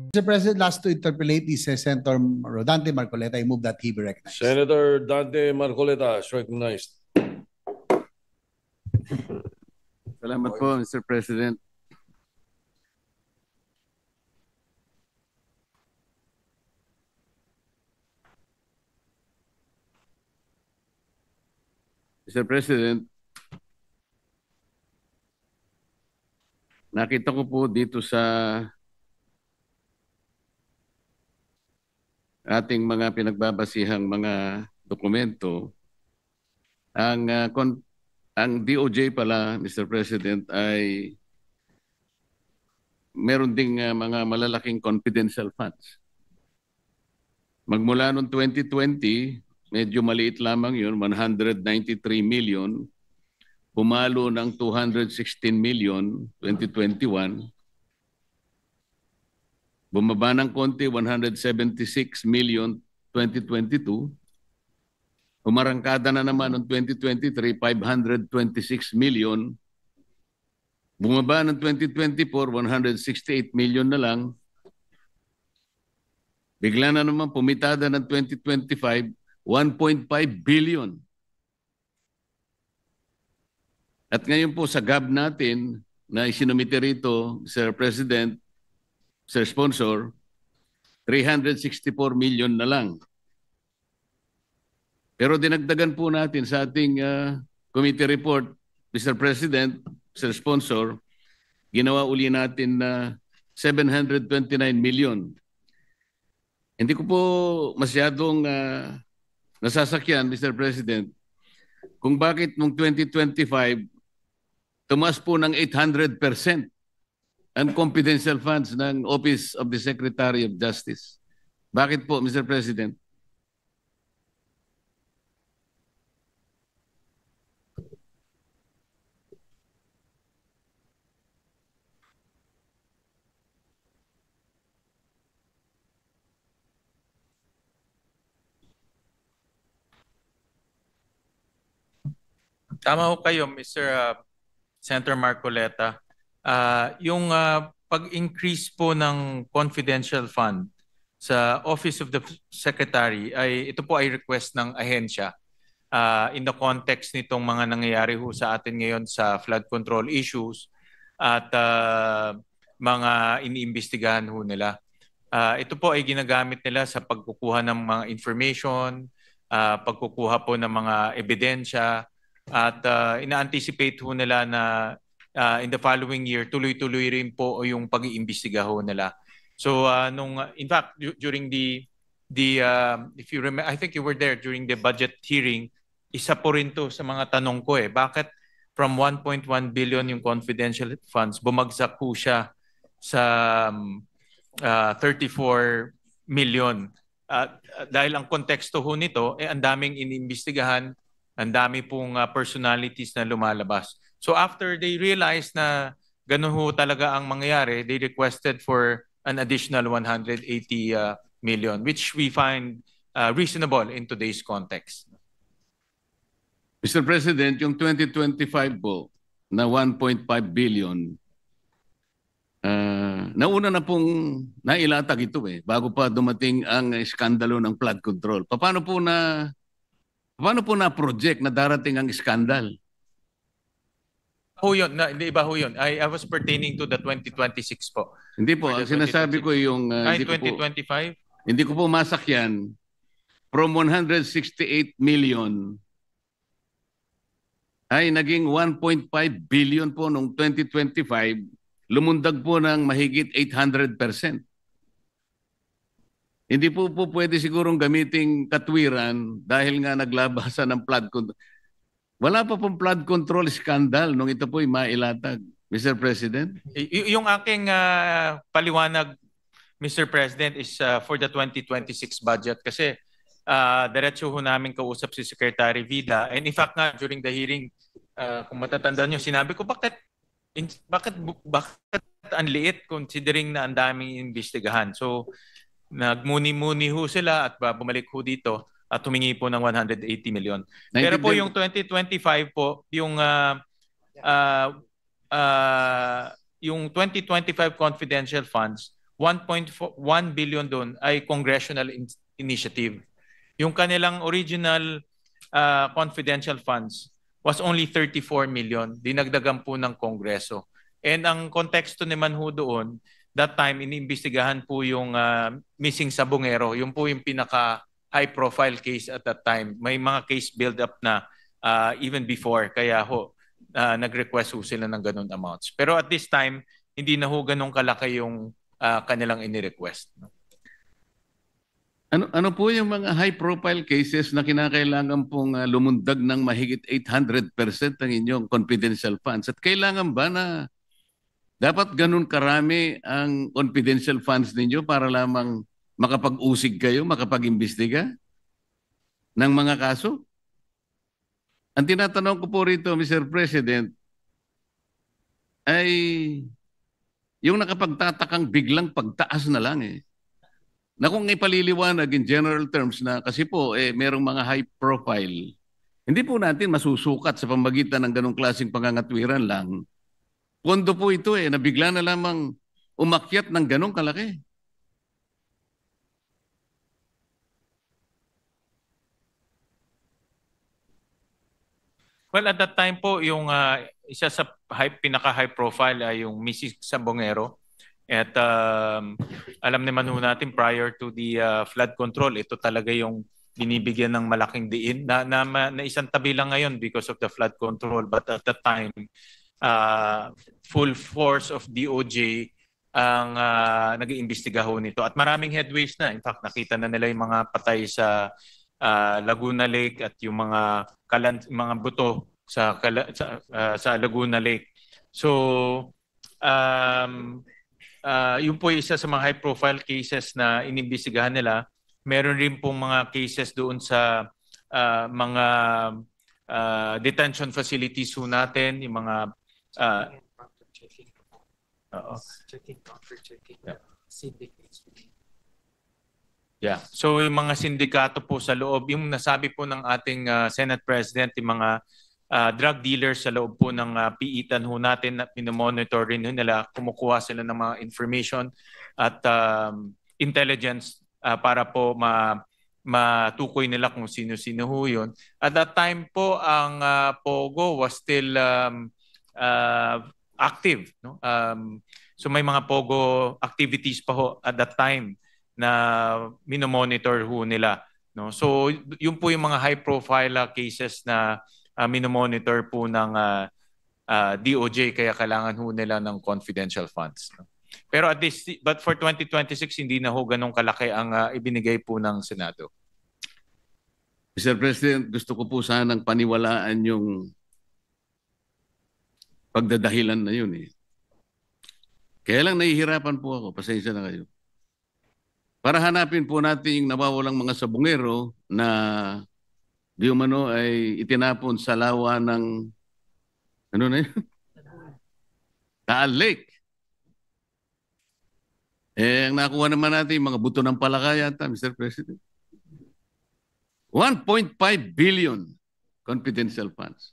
Mr. President, last to interpolate is Senator Rodante Marcoleta. I move that he be recognized. Senator Dante Marcoleta is recognized. Salamat po, Mr. President. Mr. President, nakita ko po dito sa ating mga pinagbabasihang mga dokumento, ang DOJ pala, Mr. President, ay meron ding mga malalaking confidential funds. Magmula noong 2020, medyo maliit lamang yun, 193 million. Pumalo ng 216 million, 2021. Bumaba ng konti, 176 million, 2022. Umarangkada na naman noong 2023, 526 million. Bumaba ng 2024, 168 million na lang. Bigla na naman pumitada ng 2025, 1.5 billion. At ngayon po sa GAB natin na isinumite rito, Sir President, Sir Sponsor, 364 million na lang. Pero dinagdagan po natin sa ating committee report, Mr. President, Sir Sponsor, ginawa uli natin na 729 million. Hindi ko po masyadong nasasakyan, Mr. President, kung bakit noong 2025, tumaas po ng 800% ang confidential funds ng Office of the Secretary of Justice. Bakit po, Mr. President? Tama ho kayo, Mr. Senator Marcoleta. Yung pag-increase po ng confidential fund sa Office of the Secretary, ito po ay request ng ahensya in the context nitong mga nangyayari ho sa atin ngayon sa flood control issues at mga iniimbestigahan ho nila. Ito po ay ginagamit nila sa pagkukuha ng mga information, pagkukuha po ng mga ebidensya, at ina-anticipate ho nila na in the following year, tuloy-tuloy rin po yung pag-iimbestiga ho nila. So in fact, during the if you remember, I think you were there during the budget hearing, isa po rin to sa mga tanong ko bakit from 1.1 billion yung confidential funds, bumagsak po siya sa 34 million. Dahil ang konteksto ho nito, ang daming iniimbestigahan, ang dami pong personalities na lumalabas. So after they realized na ganun ho talaga ang mangyayari, they requested for an additional 180 million, which we find reasonable in today's context. Mr. President, yung 2025 po na 1.5 billion, nauna na pong nailatag ito bago pa dumating ang iskandalo ng flood control. Paano po na project na darating ang iskandal? Ho yun, hindi ba ho yun? I was pertaining to the 2026 po. Hindi po, ang sinasabi ko yung... 2025? Hindi ko po masakyan. From 168 million ay naging 1.5 billion po noong 2025, lumundag po ng mahigit 800%. Hindi po pwede sigurong gamiting katwiran dahil nga naglabasan ng flood control. Wala pa pong flood control scandal nung ito po'y mailatag, Mr. President. Yung aking paliwanag, Mr. President, is for the 2026 budget kasi diretso ho namin kausap si Secretary Vida. And in fact nga, during the hearing, kung matatandaan nyo, sinabi ko, bakit ang liit considering na ang daming imbestigahan? So, nagmuni-muni ho sila at bumalik ho dito at humingi po ng 180 million. Pero po yung 2025 po, yung 2025 confidential funds, 1.1 billion doon ay congressional initiative. Yung kanilang original confidential funds was only 34 million. Dinagdagan po ng Kongreso. And ang konteksto naman ho doon, that time iniimbestigahan po yung missing Sabongero. Yung po yung pinaka high profile case at that time. May mga case build up na even before. Kaya ho, nag-request ho sila ng ganun amounts. Pero at this time, hindi na ho ganun kalaki yung kanilang ini-request. Ano po yung mga high-profile cases na kinakailangan pong lumundag ng mahigit 800% ng inyong confidential funds? At kailangan ba na dapat ganun karami ang confidential funds ninyo para lamang makapag-usig kayo, makapag-imbestiga ng mga kaso? Ang tinatanong ko po rito, Mr. President, ay yung nakapagtatakang biglang pagtaas na lang eh. Na kung ipaliliwanag in general terms na kasi po merong mga high profile, hindi po natin masusukat sa pamagitan ng ganong klaseng pangangatwiran lang. Pondo po ito na bigla na lamang umakyat ng ganong kalaki. Well, at that time po, yung isa sa pinaka-high profile ay yung Mrs. Sabongero. At alam naman ho natin prior to the flood control, ito talaga yung binibigyan ng malaking diin na isang tabi lang ngayon because of the flood control. But at that time, full force of DOJ ang nag-iimbestiga ho nito. At maraming headways na. In fact, nakita na nila yung mga patay sa Laguna Lake at yung mga buto sa Laguna Lake. So, yun po isa sa mga high-profile cases na inimbestigahan nila. Meron rin pong mga cases doon sa mga detention facilities ho natin, yung mga yeah. So yung mga sindikato po sa loob, yung nasabi po ng ating Senate President, yung mga drug dealers sa loob po ng piitan ho natin na pinomonitor rin nila, kumukuha sila ng mga information at intelligence para po matukoy nila kung sino-sino ho yun. At that time po, ang POGO was still active. No? So may mga POGO activities pa ho at that time na minomonitor ho nila. No? So yun po yung mga high-profile cases na minomonitor po ng DOJ, kaya kailangan ho nila ng confidential funds. No? Pero but for 2026, hindi na ho ganun kalaki ang ibinigay po ng Senado. Mr. President, gusto ko po sanang paniwalaan yung pagdadahilan na yun eh. Kaya lang nahihirapan po ako, pasensya na kayo. Para hanapin po natin yung nawawalang mga sabongero na di umano ay itinapon sa lawa ng ano na yun? Taal Lake. Ang nakuha naman natin yung mga buto ng palaka yata, Mr. President. 1.5 billion confidential funds.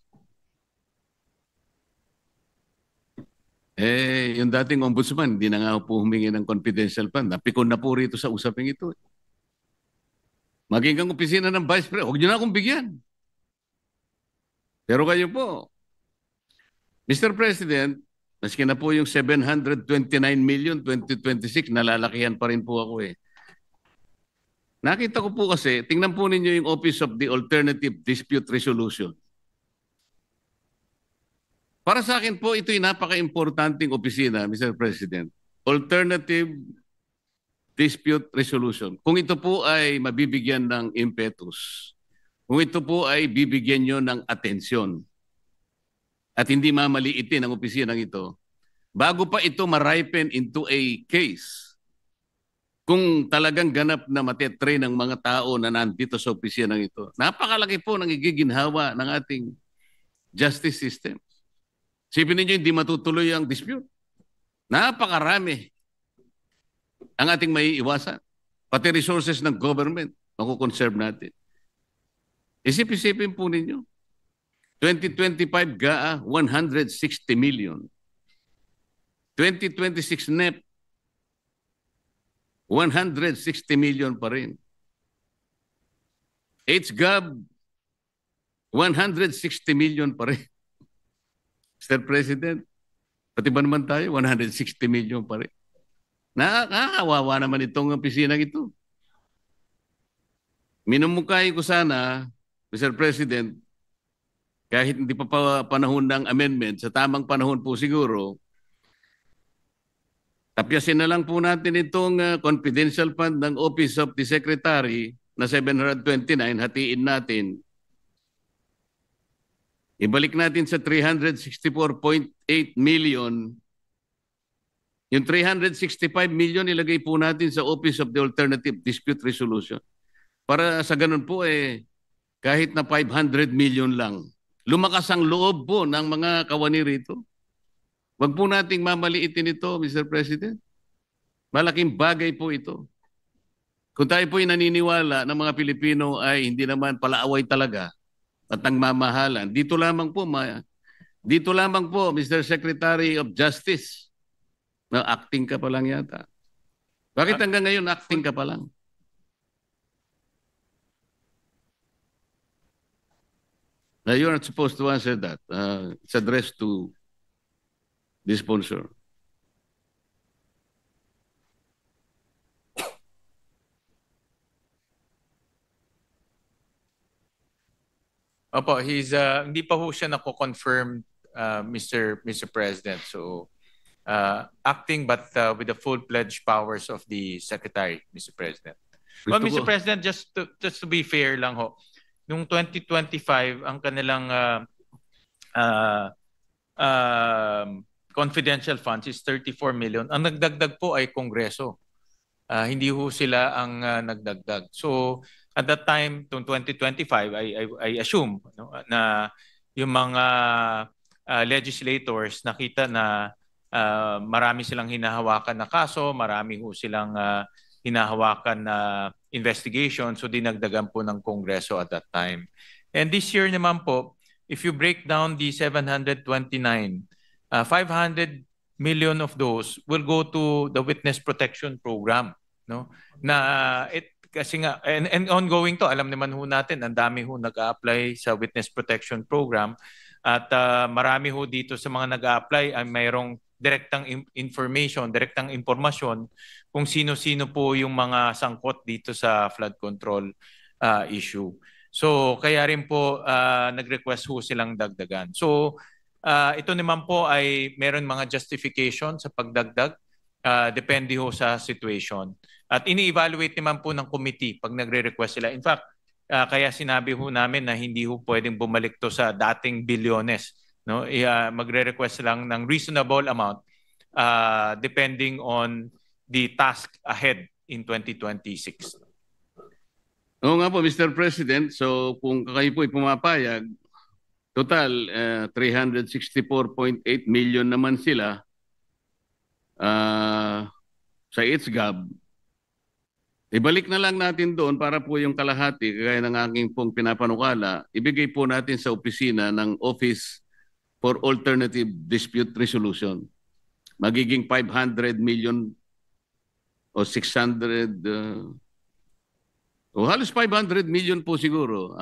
Yung dating ombudsman, hindi na nga po humingi ng confidential fund. Napikon na po rito sa usaping ito. Maging ang opisina ng Vice President, huwag nyo na akong bigyan. Pero kayo po, Mr. President, maski na po yung 729 million 2026, nalalakihan pa rin po ako eh. Nakita ko po kasi, tingnan po ninyo yung Office of the Alternative Dispute Resolution. Para sa akin po, ito'y napaka-importanting opisina, Mr. President. Alternative Dispute Resolution. Kung ito po ay mabibigyan ng impetus, kung ito po ay bibigyan nyo ng atensyon, at hindi mamaliitin ang opisinang ito, bago pa ito ma-ripen into a case, kung talagang ganap na matetrain ng mga tao na nandito sa opisinang ito, napakalaki po ng igiginhawa ng ating justice system. Sipin ninyo, hindi matutuloy ang dispute. Napakarami ang ating may iwasan. Pati resources ng government, makukonserve natin. Isip-isipin po ninyo. 2025 GAA, 160 million. 2026 NEP, 160 million pa rin. HGAB, 160 million pa rin. Mr. President, pati ba naman tayo, 160 million pa rin. Nakakawawa naman itong opisinang ito. Minumukay ko sana, Mr. President, kahit hindi pa panahon ng amendment, sa tamang panahon po siguro, tapyasin na lang po natin itong confidential fund ng Office of the Secretary na 729, hatiin natin. Ibalik natin sa 364.8 million. Yung 365 million ilagay po natin sa Office of the Alternative Dispute Resolution. Para sa ganun po kahit na 500 million lang. Lumakas ang loob po ng mga kawani rito. Wag po nating mamaliitin ito, Mr. President. Malaking bagay po ito. Kung tayo po naniniwala ng mga Pilipino ay hindi naman palaaway talaga at nagmamahalan, dito lamang po, Mr. Secretary of Justice, na acting ka pa lang yata. Bakit hanggang ngayon acting ka pa lang? Now, you're not supposed to answer that. It's addressed to the sponsor. Opo, hindi pa ho siya nako-confirm, Mr. President. So, acting but with the full-fledged powers of the Secretary, Mr. President. Well, Mr. President, just to be fair lang ho, noong 2025, ang kanilang confidential funds is 34 million. Ang nagdagdag po ay Kongreso. Hindi ho sila ang nagdagdag. So, at that time, noong 2025, I assume na yung mga legislators nakita na marami silang hinahawakan na kaso, marami ho silang hinahawakan na investigation, so dinagdagan po ng Kongreso at that time. And this year naman po, if you break down the 729, 500 million of those will go to the Witness Protection Program, no? Kasi nga and ongoing to, alam naman ho natin, ang dami ho nag-a-apply sa Witness Protection Program at marami ho dito sa mga nag-a-apply ay mayroong direktang information, direktang impormasyon kung sino-sino po yung mga sangkot dito sa flood control issue. So kaya rin po nag-request ho silang dagdagan. So ito naman po ay meron mga justification sa pagdagdag, depende ho sa situation. At ini-evaluate naman po ng committee pag nagre-request sila. In fact, kaya sinabi ho namin na hindi ho pwedeng bumalik to sa dating bilyones. No, magre-request lang ng reasonable amount depending on the task ahead in 2026. Oo nga po, Mr. President. So kung kayo po ay pumapayag, total 364.8 million naman sila sa HGAB. Ibalik na lang natin doon para po yung kalahati, kagaya ng aking pong pinapanukala, ibigay po natin sa opisina ng Office for Alternative Dispute Resolution. Magiging 500 million o 600 o halos 500 million po siguro.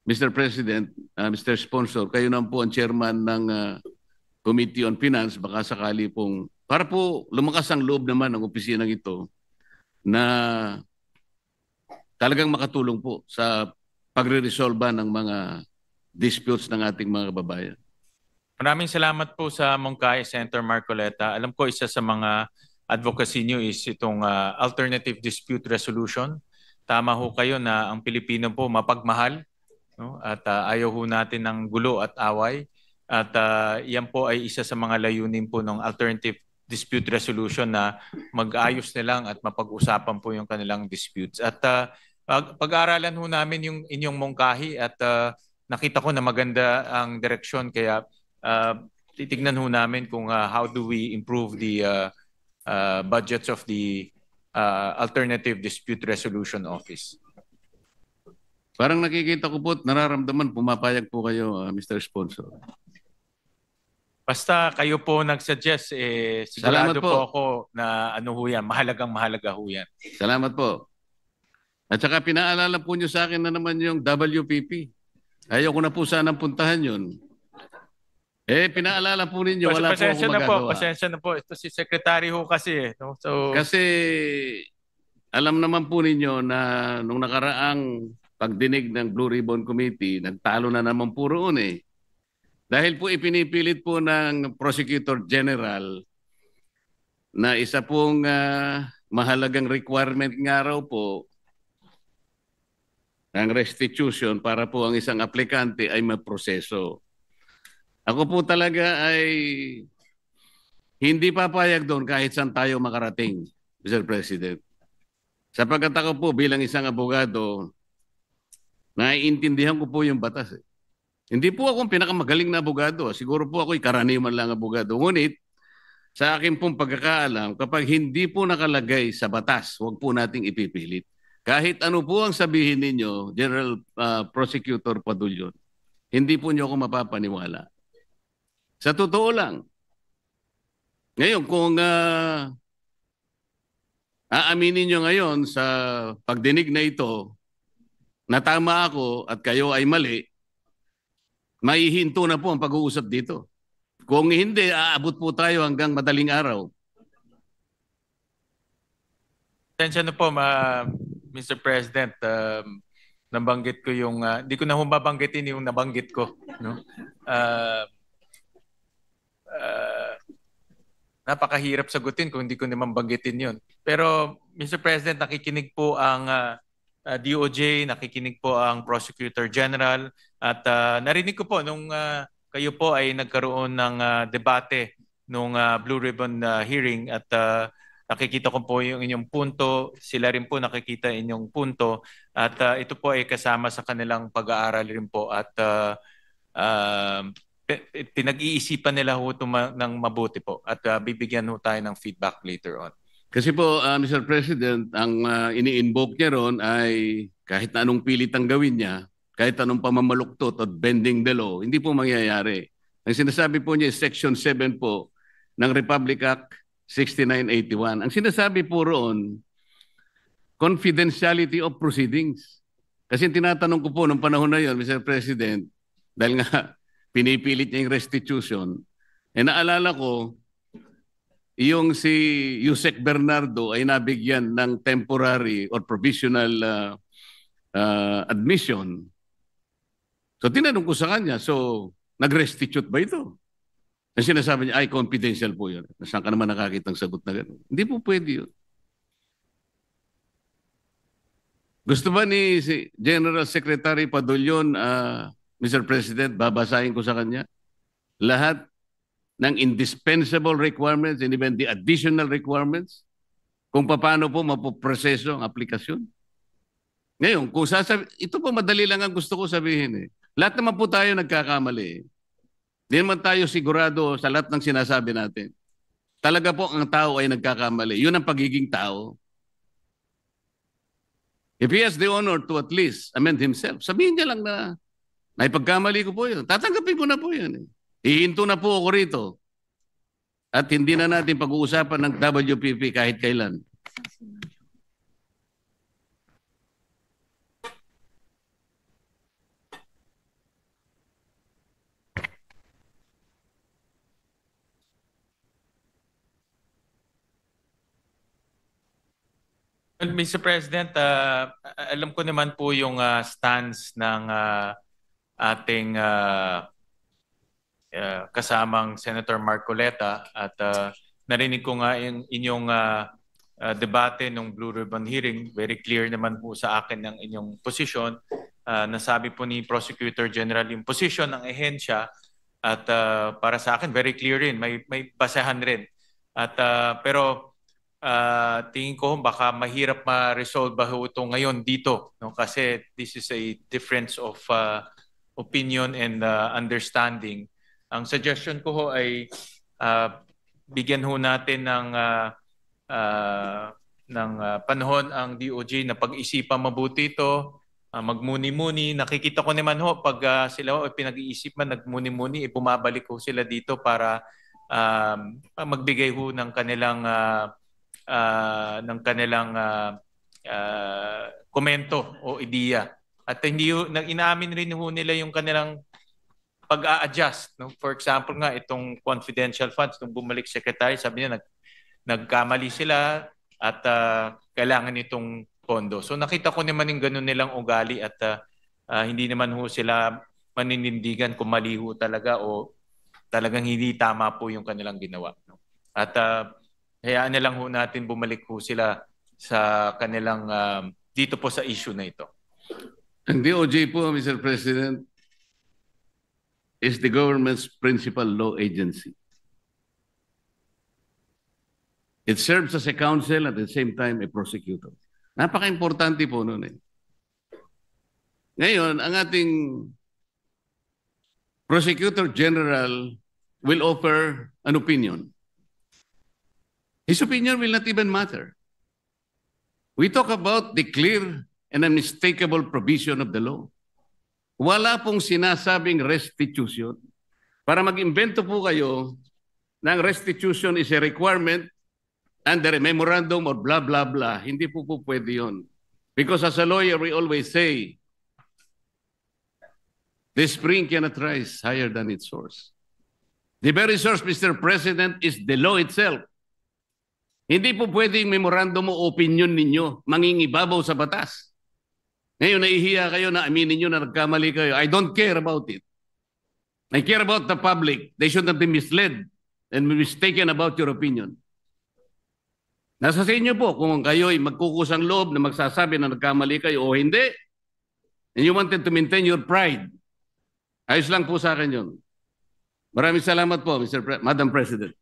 Mr. President, Mr. Sponsor, kayo na po ang chairman ng Committee on Finance, baka sakali pong para po lumakas ang loob naman ng opisinang ito na talagang makatulong po sa pagre-resolba ng mga disputes ng ating mga kababayan. Maraming salamat po sa Mongkay, Senator Marcoleta. Alam ko isa sa mga advocacy niyo is itong alternative dispute resolution. Tama ho kayo na ang Pilipino po mapagmahal, no? At ayaw ho natin ng gulo at away. At yan po ay isa sa mga layunin po ng alternative dispute resolution na mag-ayos na lang at mapag-usapan po yung kanilang disputes. At pag-aaralan ho namin yung inyong mungkahi at nakita ko na maganda ang direksyon, kaya titignan ho namin kung how do we improve the budgets of the Alternative Dispute Resolution Office. Parang nakikita ko po at nararamdaman, pumapayag po kayo, Mr. Sponsor. Basta kayo po nag-suggest, sigurado Salamat po. po ako na ano ho yan, mahalaga ho yan. Salamat po. At saka pinaalala po nyo sa akin na naman yung WPP. Ayaw ko na po sanang puntahan yun. Pinaalala po ninyo, wala po ako magagawa. Pasensya na po. Ito si Secretary ho kasi. No? So, Kasi alam naman po ninyo na nung nakaraang pagdinig ng Blue Ribbon Committee, nagtalo na naman po roon eh. Dahil po ipinipilit po ng Prosecutor General na isa pong mahalagang requirement nga raw po ang restitution para po ang isang aplikante ay maproseso. Ako po talaga ay hindi papayag doon kahit saan tayo makarating, Mr. President. Sapagkat ako po bilang isang abogado, naiintindihan ko po yung batas. Hindi po ako ang pinakamagaling na abogado. Siguro po ako'y karaniwan lang abogado. Ngunit sa akin pong pagkakaalam, kapag hindi po nakalagay sa batas, huwag po nating ipipilit. Kahit ano po ang sabihin ninyo, General Prosecutor Padulyon, hindi po niyo ako mapapaniwala. Sa totoo lang. Ngayon, kung aaminin niyo ngayon sa pagdinig na ito, na tama ako at kayo ay mali, maihinto na po ang pag-uusap dito. Kung hindi, aabot po tayo hanggang madaling araw. pasensya na po, Mr. President. Nabanggit ko yung, di ko na babanggitin yung nabanggit ko. No? Napakahirap sagutin kung hindi ko naman banggitin yun. Pero, Mr. President, nakikinig po ang DOJ, nakikinig po ang Prosecutor General, at narinig ko po nung kayo po ay nagkaroon ng debate nung Blue Ribbon hearing, at nakikita ko po yung inyong punto, sila rin po nakikita inyong punto, at ito po ay kasama sa kanilang pag-aaral rin po, at pinag-iisipan nila ho ito ng mabuti po, at bibigyan ho tayo ng feedback later on. Kasi po, Mr. President, ang ini-invoke niya ron ay kahit na anong pilit ang gawin niya, kahit anong pamamaluktot at bending the law, hindi po mangyayari. Ang sinasabi po niya is Section 7 po ng Republic Act 6981. Ang sinasabi po roon, confidentiality of proceedings. Kasi tinatanong ko po nung panahon na yon, Mr. President, dahil nga pinipilit niya yung restitution, naalala ko, yung si Yusek Bernardo ay nabigyan ng temporary or provisional admission. So tinanong ko sa kanya, so nag-restitute ba ito? Ang sinasabi niya, ay confidential po yun. Saan ka naman nakakitang sagot na gano'n? Hindi po pwede yun. Gusto ba ni General Secretary Padulyon, Mr. President, babasahin ko sa kanya lahat ng indispensable requirements and even the additional requirements kung paano po mapoproseso ang aplikasyon? Ngayon, kung ito po madali lang ang gusto ko sabihin eh. Lahat naman po tayo nagkakamali. Hindi naman tayo sigurado sa lahat ng sinasabi natin. Talaga po ang tao ay nagkakamali. Yun ang pagiging tao. If he has the honor to at least amend himself, sabihin niya lang na naipagkamali ko po yun. Tatanggapin ko na po yun eh. Ihinto na po ako rito. At hindi na natin pag-uusapan ng WPP kahit kailan. Well, Mr. President, alam ko naman po yung stance ng ating kasamang Senator Marcoleta, at narinig ko nga yung inyong debate ng Blue Ribbon hearing. Very clear naman po sa akin ang inyong posisyon. Nasabi po ni Prosecutor General yung posisyon ng ehensya, at para sa akin very clear rin, may basehan rin. At pero tingin ko baka mahirap ma-resolve ba ito ngayon dito, no? Kasi this is a difference of opinion and understanding. Ang suggestion ko ho ay bigyan ho natin ng panahon ang DOJ na pag-isipan mabuti ito, magmuni-muni. Nakikita ko naman ho, pag sila ho pinag-iisip man, nagmuni-muni, bumabalik ho sila dito para magbigay ho ng kanilang komento o ideya. At hindi ho, inaamin rin ho nila yung kanilang pag-a-adjust. No? For example nga, itong confidential funds, nung bumalik secretary, sabi niya nagkamali sila at kailangan itong pondo. So nakita ko naman yung ganun nilang ugali at hindi naman ho sila maninindigan kung mali ho talaga o talagang hindi tama po yung kanilang ginawa. No? At hayaan na lang ho natin bumalik ho sila sa kanilang dito po sa issue na ito. Ang DOJ po, Mr. President, is the government's principal law agency. It serves as a counsel at the same time a prosecutor. Napaka-importante po nun eh. Ngayon, ang ating Prosecutor General will offer an opinion. His opinion will not even matter. We talk about the clear and unmistakable provision of the law. Wala pong sinasabing restitution. Para mag-invento po kayo ng restitution is a requirement under a memorandum or blah, blah, blah. Hindi po pwede yun. Because as a lawyer, we always say, the spring cannot rise higher than its source. The very source, Mr. President, is the law itself. Hindi po pwede yung memorandum o opinion ninyo mangingibabaw sa batas. Ngayon, nahihiya kayo na aminin nyo na nagkamali kayo. I don't care about it. I care about the public. They should not be misled and be mistaken about your opinion. Nasa sa inyo po kung kayo'y magkukusang loob na magsasabi na nagkamali kayo o hindi. And you wanted to maintain your pride. Ayos lang po sa akin yun. Maraming salamat po, Madam President.